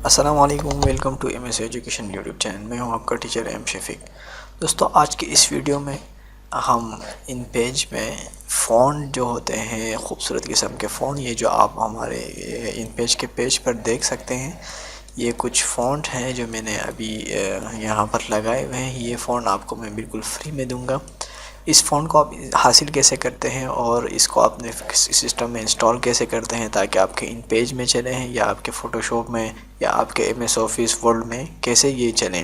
السلام علیکم، welcome to M S education YouTube channel. میں ہوں آپ کا ٹیچر ایم شفیق۔ دوستو، آج کی اس ویڈیو میں ہم ان پیج میں فونٹ جو ہوتے ہیں، خوبصورت قسم کے فونٹ، یہ جو آپ ہمارے ان پیج کے پیج پر دیکھ سکتے ہیں، یہ کچھ فونٹ ہیں جو میں نے ابھی یہاں پر لگائے ہوئے ہیں۔ یہ فونٹ آپ کو میں بالکل فری میں دوں گا۔ اس فون کو آپ حاصل کیسے کرتے ہیں اور اس کو اپنے سسٹم میں انسٹال کیسے کرتے ہیں تاکہ آپ کے ان پیج میں چلے ہیں یا آپ کے فوٹوشاپ میں یا آپ کے ایم ایس آفس ورڈ میں کیسے یہ چلیں،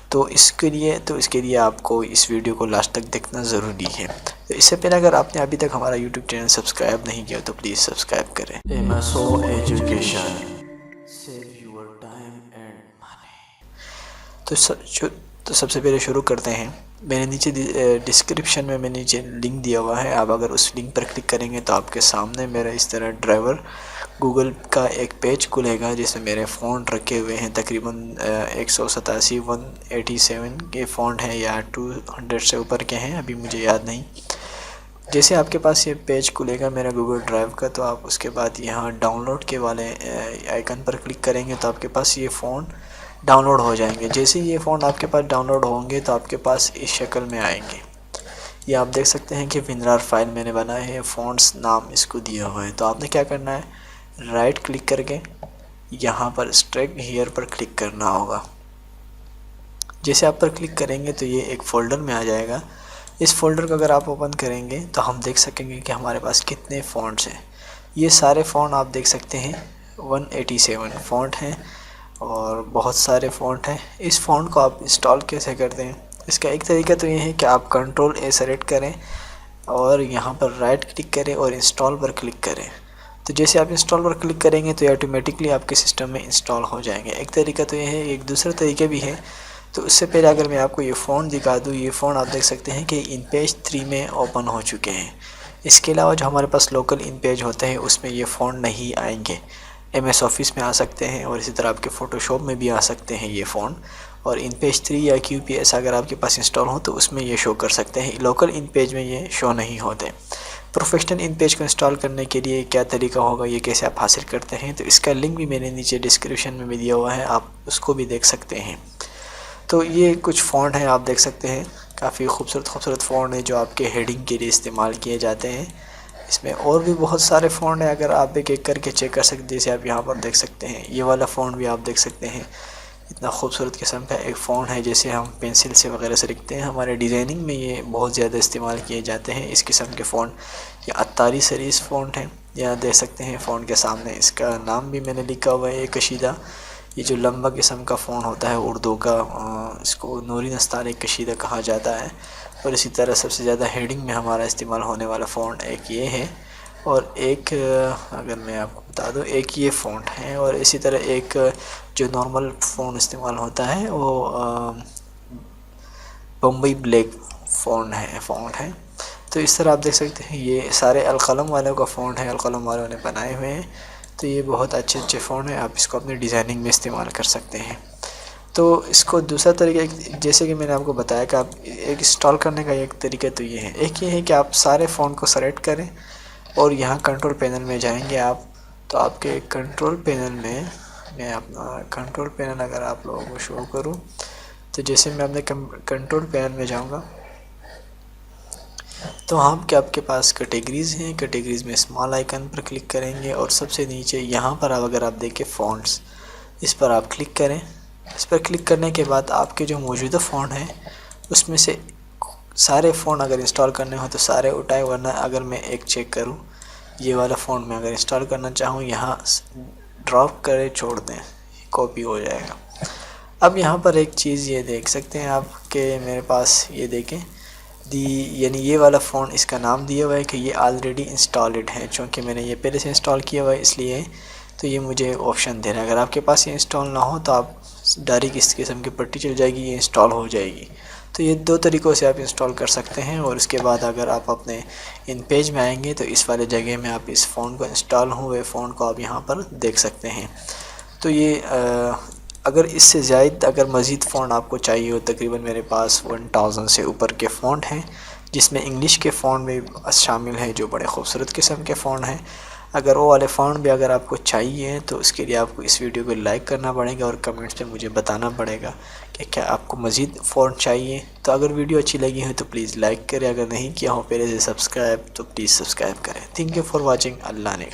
تو اس کے لیے آپ کو اس ویڈیو کو لاسٹ تک دیکھنا ضروری ہے۔ تو اس سے پہلے اگر آپ نے ابھی تک ہمارا یوٹیوب چینل سبسکرائب نہیں کیا تو پلیز سبسکرائب کریں۔ M S O education, save your time and money. تو سب سے پہلے شروع کرتے ہیں۔ میں نے نیچے ڈسکرپشن میں نیچے لنک دیا ہوا ہے، آپ اگر اس لنک پر کلک کریں گے تو آپ کے سامنے میرا اس طرح ڈرائیور گوگل کا ایک پیج کھلے گا جس میں میرے فونٹ رکھے ہوئے ہیں۔ تقریباً 187 187 کے فونٹ ہیں یا 200 سے اوپر کے ہیں، ابھی مجھے یاد نہیں۔ جیسے آپ کے پاس یہ پیج کھلے گا میرا گوگل ڈرائیو کا، تو آپ اس کے بعد یہاں ڈاؤن لوڈ کے والے آئیکن پر کلک کریں گے تو آپ کے پاس یہ فونٹ ڈاؤن لوڈ ہو جائیں گے۔ جیسے یہ فونٹ آپ کے پاس ڈاؤن لوڈ ہوں گے تو آپ کے پاس اس شکل میں آئیں گے۔ یہ آپ دیکھ سکتے ہیں کہ ونرار فائل میں نے بنایا ہے، فونٹس نام اس کو دیا ہوا ہے۔ تو آپ نے کیا کرنا ہے، رائٹ کلک کر کے یہاں پر اسٹریک ہیئر پر کلک کرنا ہوگا۔ جیسے آپ پر کلک کریں گے تو یہ ایک فولڈر میں آ جائے گا۔ اس فولڈر کو اگر آپ اوپن کریں گے تو ہم دیکھ سکیں گے کہ ہمارے پاس کتنے فونٹس ہیں۔ یہ سارے فونٹ آپ دیکھ سکتے ہیں 187 فونٹ ہیں اور بہت سارے فونٹ ہیں۔ اس فونٹ کو آپ انسٹال کیسے کرتے ہیں، اس کا ایک طریقہ تو یہ ہے کہ آپ کنٹرول اے سلیکٹ کریں اور یہاں پر رائٹ کلک کریں اور انسٹال پر کلک کریں۔ تو جیسے آپ انسٹال پر کلک کریں گے تو یہ آٹومیٹکلی آپ کے سسٹم میں انسٹال ہو جائیں گے۔ ایک طریقہ تو یہ ہے، ایک دوسرا طریقہ بھی ہے۔ تو اس سے پہلے اگر میں آپ کو یہ فونٹ دکھا دوں، یہ فونٹ آپ دیکھ سکتے ہیں کہ ان پیج 3 میں اوپن ہو چکے ہیں۔ اس کے علاوہ جو ہمارے پاس لوکل ان پیج ہوتے ہیں اس میں یہ فونٹ نہیں آئیں گے۔ ایم ایس آفس میں آ سکتے ہیں اور اسی طرح آپ کے فوٹوشاپ میں بھی آ سکتے ہیں یہ فونٹ، اور ان پیج 3 یا کیو پی ایس اگر آپ کے پاس انسٹال ہو تو اس میں یہ شو کر سکتے ہیں۔ لوکل ان پیج میں یہ شو نہیں ہوتے۔ پروفیشنل ان پیج کو انسٹال کرنے کے لیے کیا طریقہ ہوگا، یہ کیسے آپ حاصل کرتے ہیں، تو اس کا لنک بھی میں نے نیچے ڈسکرپشن میں بھی دیا ہوا ہے، آپ اس کو بھی دیکھ سکتے ہیں۔ تو یہ کچھ فونٹ ہیں، آپ دیکھ سکتے ہیں کافی خوبصورت فونٹ ہیں جو آپ کے ہیڈنگ کے لیے استعمال کیے جاتے ہیں۔ اس میں اور بھی بہت سارے فونٹ ہیں، اگر آپ ایک ایک کر کے چیک کر سکتے، جیسے آپ یہاں پر دیکھ سکتے ہیں یہ والا فونٹ بھی آپ دیکھ سکتے ہیں، اتنا خوبصورت قسم کا ایک فونٹ ہے جیسے ہم پینسل سے وغیرہ سے لکھتے ہیں۔ ہمارے ڈیزائننگ میں یہ بہت زیادہ استعمال کیے جاتے ہیں اس قسم کے فونٹ۔ یہ اتاری سریز فونٹ ہیں، یہاں دیکھ سکتے ہیں فونٹ کے سامنے اس کا نام بھی میں نے لکھا ہوا ہے، کشیدہ۔ یہ جو لمبا قسم کا فونٹ ہوتا ہے اردو کا، اس کو نوری نستعلیق کشیدہ کہا جاتا ہے۔ اور اسی طرح سب سے زیادہ ہیڈنگ میں ہمارا استعمال ہونے والا فونٹ ایک یہ ہے، اور ایک اگر میں آپ کو بتا دوں ایک یہ فونٹ ہے، اور اسی طرح ایک جو نارمل فونٹ استعمال ہوتا ہے وہ بمبئی بلیک فونٹ ہے۔ تو اس طرح آپ دیکھ سکتے ہیں یہ سارے القلم والوں کا فونٹ ہے، القلم والوں نے بنائے ہوئے ہیں۔ تو یہ بہت اچھے فونٹ ہیں، آپ اس کو اپنی ڈیزائننگ میں استعمال کر سکتے ہیں۔ تو اس کو دوسرا طریقہ جیسے کہ میں نے آپ کو بتایا کہ آپ ایک انسٹال کرنے کا ایک طریقہ تو یہ ہے، ایک یہ ہے کہ آپ سارے فونٹ کو سلیکٹ کریں اور یہاں کنٹرول پینل میں جائیں گے آپ، تو آپ کے کنٹرول پینل میں اپنا کنٹرول پینل اگر آپ لوگوں کو شو کروں تو جیسے میں اپنے کنٹرول پینل میں جاؤں گا تو آپ کے پاس کیٹیگریز ہیں، کیٹیگریز میں اسمال آئیکن پر کلک کریں گے اور سب سے نیچے یہاں پر اگر آپ دیکھیں فونٹس، اس پر آپ کلک کریں۔ اس پر کلک کرنے کے بعد آپ کے جو موجودہ فونٹ ہیں اس میں سے سارے فونٹ اگر انسٹال کرنے ہوں تو سارے اٹھائے، ورنہ اگر میں ایک چیک کروں یہ والا فونٹ میں اگر انسٹال کرنا چاہوں یہاں ڈراپ کرے چھوڑ دیں، کاپی ہو جائے گا۔ اب یہاں پر ایک چیز یہ دیکھ سکتے ہیں آپ کہ میرے پاس یہ دیکھیں یعنی یہ والا فونٹ اس کا نام دیا ہوا ہے کہ یہ آلریڈی انسٹالڈ ہے، چونکہ میں نے یہ پہلے سے انسٹال کیا ہوا ہے اس لیے تو یہ مجھے آپشن دے رہا ہے۔ اگر آپ کے پاس یہ انسٹال نہ ہو تو آپ ڈائریکٹ اس قسم کی پٹی چل جائے گی، یہ انسٹال ہو جائے گی۔ تو یہ دو طریقوں سے آپ انسٹال کر سکتے ہیں، اور اس کے بعد اگر آپ اپنے ان پیج میں آئیں گے تو اس والے جگہ میں آپ اس فونٹ کو انسٹال ہوئے فونٹ کو آپ یہاں پر دیکھ سکتے ہیں۔ تو یہ اگر اس سے زائد اگر مزید فونٹ آپ کو چاہیے ہو، تقریباً میرے پاس 1000 سے اوپر کے فونٹ ہیں جس میں انگلش کے فونٹ بھی شامل ہیں جو بڑے خوبصورت قسم کے فونٹ ہیں۔ اگر وہ والے فونٹ بھی اگر آپ کو چاہیے تو اس کے لیے آپ کو اس ویڈیو کو لائک کرنا پڑے گا اور کمنٹس پہ مجھے بتانا پڑے گا کہ کیا آپ کو مزید فونٹ چاہیے. تو اگر ویڈیو اچھی لگی ہو تو پلیز لائک کریں، اگر نہیں کیا ہو پہلے سے سبسکرائب تو پلیز سبسکرائب کریں. Thank you for watching. اللہ نے